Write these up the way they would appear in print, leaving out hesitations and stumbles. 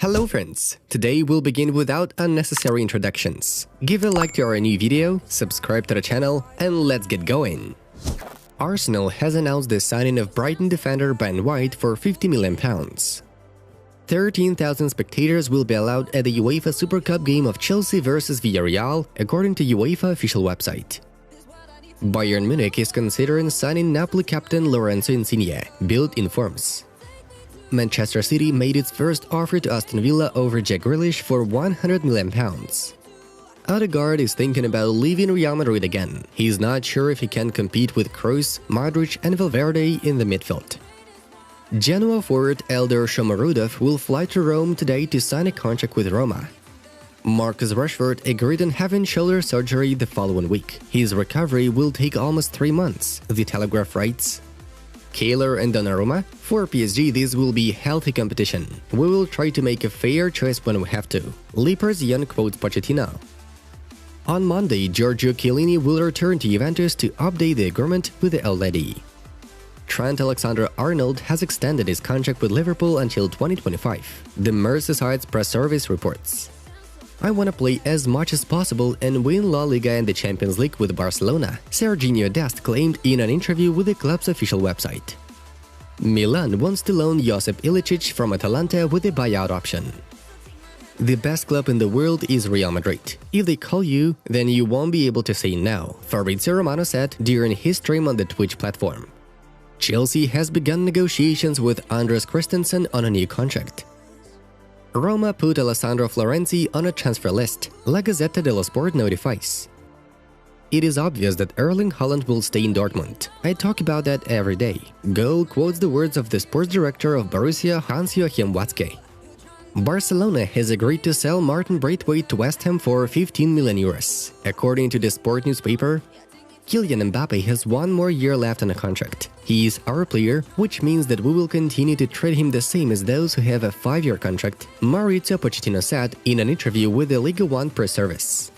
Hello friends! Today we'll begin without unnecessary introductions. Give a like to our new video, subscribe to the channel, and let's get going! Arsenal has announced the signing of Brighton defender Ben White for £50 million. 13,000 spectators will be allowed at the UEFA Super Cup game of Chelsea vs Villarreal, according to UEFA official website. Bayern Munich is considering signing Napoli captain Lorenzo Insigne, Bild informs. Manchester City made its first offer to Aston Villa over Jack Grealish for £100 million. Odegaard is thinking about leaving Real Madrid again. He's not sure if he can compete with Kroos, Modric and Valverde in the midfield. Genoa forward Eldar Shomurodov will fly to Rome today to sign a contract with Roma. Marcus Rashford agreed on having shoulder surgery the following week. His recovery will take almost 3 months, The Telegraph writes. Keylor and Donnarumma? For PSG, this will be healthy competition. We will try to make a fair choice when we have to. Leipzig quotes Pochettino. On Monday, Giorgio Chiellini will return to Juventus to update the agreement with the LAD. Trent Alexander-Arnold has extended his contract with Liverpool until 2025, the Merseyside press service reports. I want to play as much as possible and win La Liga and the Champions League with Barcelona, Serginho Dest claimed in an interview with the club's official website. Milan wants to loan Josip Ilicic from Atalanta with a buyout option. The best club in the world is Real Madrid. If they call you, then you won't be able to say no, Fabrizio Romano said during his stream on the Twitch platform. Chelsea has begun negotiations with Andres Christensen on a new contract. Roma put Alessandro Florenzi on a transfer list, La Gazzetta dello Sport notifies. It is obvious that Erling Haaland will stay in Dortmund. I talk about that every day. Goal quotes the words of the sports director of Borussia, Hans-Joachim Watzke. Barcelona has agreed to sell Martin Braithwaite to West Ham for €15 million. According to the Sport newspaper, Kylian Mbappe has 1 more year left on a contract. He is our player, which means that we will continue to treat him the same as those who have a 5-year contract, Maurizio Pochettino said in an interview with the Ligue 1 press service.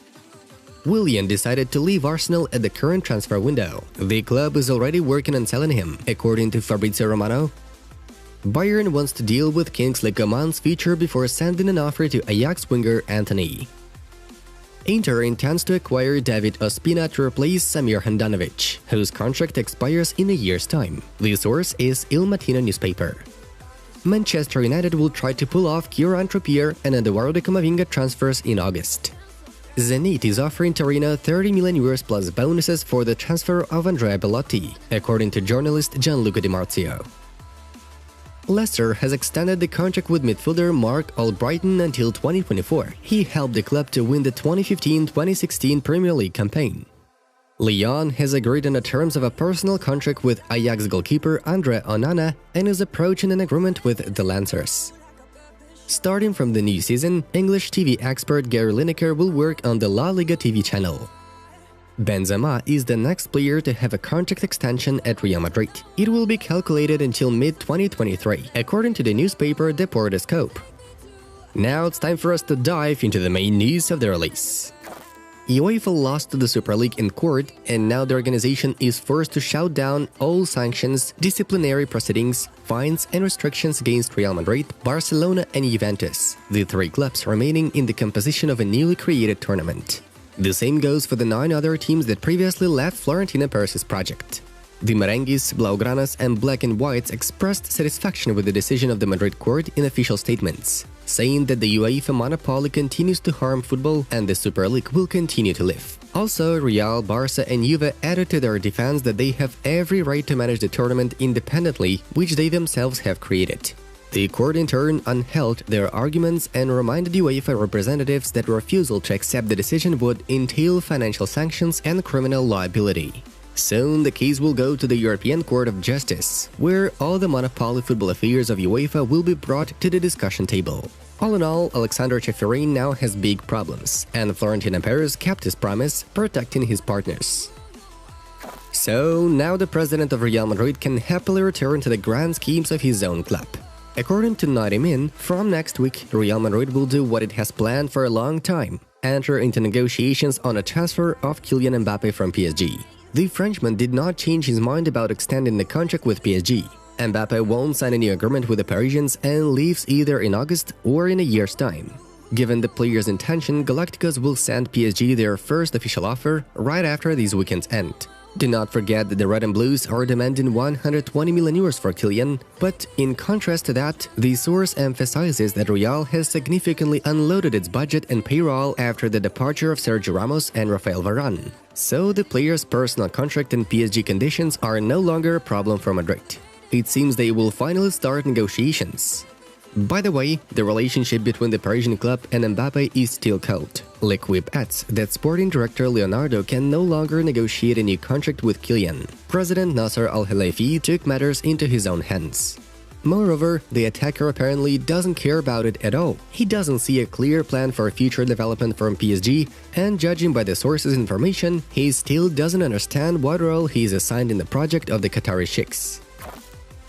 Willian decided to leave Arsenal at the current transfer window. The club is already working on selling him, according to Fabrizio Romano. Bayern wants to deal with Kingsley Coman's future before sending an offer to Ajax winger Antony. Inter intends to acquire David Ospina to replace Samir Handanovic, whose contract expires in a year's time. The source is Il Mattino newspaper. Manchester United will try to pull off Kieran Trippier and Eduardo Camavinga transfers in August. Zenit is offering Torino €30 million plus bonuses for the transfer of Andrea Bellotti, according to journalist Gianluca Di Marzio. Leicester has extended the contract with midfielder Mark Albrighton until 2024. He helped the club to win the 2015-2016 Premier League campaign. Lyon has agreed on the terms of a personal contract with Ajax goalkeeper Andre Onana and is approaching an agreement with the Lancers. Starting from the new season, English TV expert Gary Lineker will work on the La Liga TV channel. Benzema is the next player to have a contract extension at Real Madrid. It will be calculated until mid-2023, according to the newspaper Deportes Scope. Now it's time for us to dive into the main news of the release. UEFA lost to the Super League in court, and now the organization is forced to shout down all sanctions, disciplinary proceedings, fines and restrictions against Real Madrid, Barcelona and Juventus, the 3 clubs remaining in the composition of a newly created tournament. The same goes for the 9 other teams that previously left Florentino Perez's project. The Merengues, Blaugranas and Black and Whites expressed satisfaction with the decision of the Madrid court in official statements, saying that the UEFA monopoly continues to harm football and the Super League will continue to live. Also, Real, Barca and Juve added to their defense that they have every right to manage the tournament independently, which they themselves have created. The court in turn upheld their arguments and reminded UEFA representatives that refusal to accept the decision would entail financial sanctions and criminal liability. Soon, the case will go to the European Court of Justice, where all the monopoly football affairs of UEFA will be brought to the discussion table. All in all, Alexander Ceferin now has big problems, and Florentino Perez kept his promise, protecting his partners. So, now the president of Real Madrid can happily return to the grand schemes of his own club. According to 90 Min, from next week, Real Madrid will do what it has planned for a long time, enter into negotiations on a transfer of Kylian Mbappe from PSG. The Frenchman did not change his mind about extending the contract with PSG. Mbappe won't sign a new agreement with the Parisians and leaves either in August or in a year's time. Given the player's intention, Galacticos will send PSG their first official offer right after this weekend's end. Do not forget that the Red and Blues are demanding 120 million euros for Kylian, but in contrast to that, the source emphasizes that Real has significantly unloaded its budget and payroll after the departure of Sergio Ramos and Rafael Varane. So the player's personal contract and PSG conditions are no longer a problem for Madrid. It seems they will finally start negotiations. By the way, the relationship between the Parisian club and Mbappe is still cold. L'Equipe adds that sporting director Leonardo can no longer negotiate a new contract with Kylian. President Nasser Al-Khelaifi took matters into his own hands. Moreover, the attacker apparently doesn't care about it at all. He doesn't see a clear plan for future development from PSG, and judging by the source's information, he still doesn't understand what role he is assigned in the project of the Qatari sheikhs.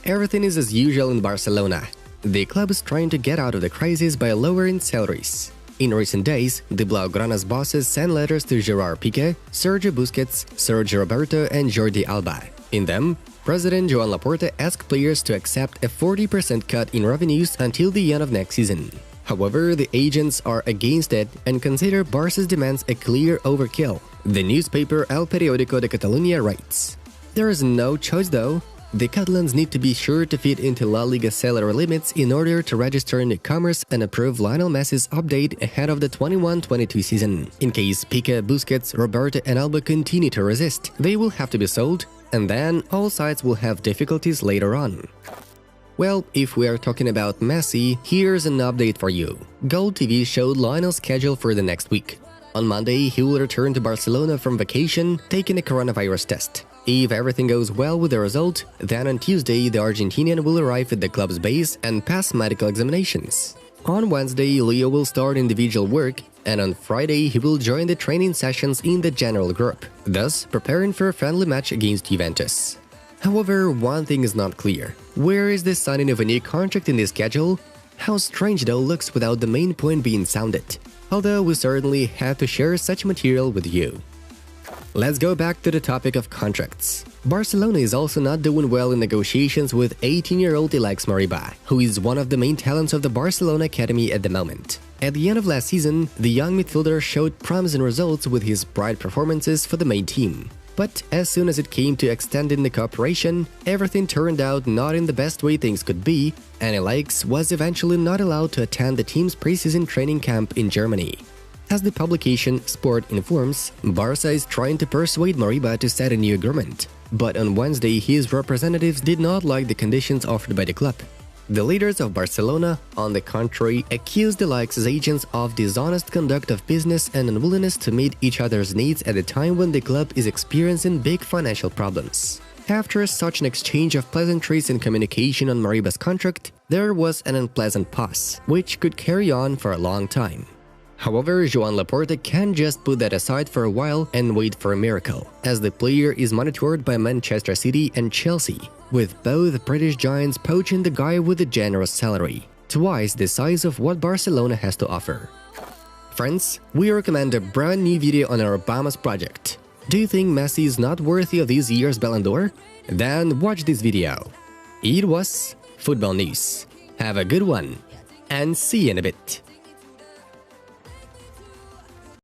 Everything is as usual in Barcelona. The club is trying to get out of the crisis by lowering salaries. In recent days, the Blaugrana's bosses sent letters to Gerard Piqué, Sergio Busquets, Sergio Roberto and Jordi Alba. In them, President Joan Laporta asked players to accept a 40% cut in revenues until the end of next season. However, the agents are against it and consider Barca's demands a clear overkill. The newspaper El Periódico de Catalunya writes, "There is no choice though. The Catalans need to be sure to fit into La Liga salary limits in order to register newcomers and approve Lionel Messi's update ahead of the 21-22 season. In case Piqué, Busquets, Roberto and Alba continue to resist, they will have to be sold, and then all sides will have difficulties later on." Well, if we are talking about Messi, here's an update for you. Gold TV showed Lionel's schedule for the next week. On Monday, he will return to Barcelona from vacation, taking a coronavirus test. If everything goes well with the result, then on Tuesday the Argentinian will arrive at the club's base and pass medical examinations. On Wednesday, Leo will start individual work, and on Friday he will join the training sessions in the general group, thus preparing for a friendly match against Juventus. However, one thing is not clear. Where is the signing of a new contract in the schedule? How strange it all looks without the main point being sounded. Although we certainly have to share such material with you. Let's go back to the topic of contracts. Barcelona is also not doing well in negotiations with 18-year-old Alex Moriba, who is one of the main talents of the Barcelona academy at the moment. At the end of last season, the young midfielder showed promising results with his bright performances for the main team. But as soon as it came to extending the cooperation, everything turned out not in the best way things could be, and Alex was eventually not allowed to attend the team's preseason training camp in Germany. As the publication Sport informs, Barca is trying to persuade Moriba to set a new agreement, but on Wednesday his representatives did not like the conditions offered by the club. The leaders of Barcelona, on the contrary, accused the Alex's agents of dishonest conduct of business and unwillingness to meet each other's needs at a time when the club is experiencing big financial problems. After such an exchange of pleasantries and communication on Moriba's contract, there was an unpleasant pause, which could carry on for a long time. However, Joan Laporta can't just put that aside for a while and wait for a miracle, as the player is monitored by Manchester City and Chelsea, with both British giants poaching the guy with a generous salary, twice the size of what Barcelona has to offer. Friends, we recommend a brand new video on our Obamas project. Do you think Messi is not worthy of this year's Ballon d'Or? Then watch this video. It was Football News. Have a good one, and see you in a bit.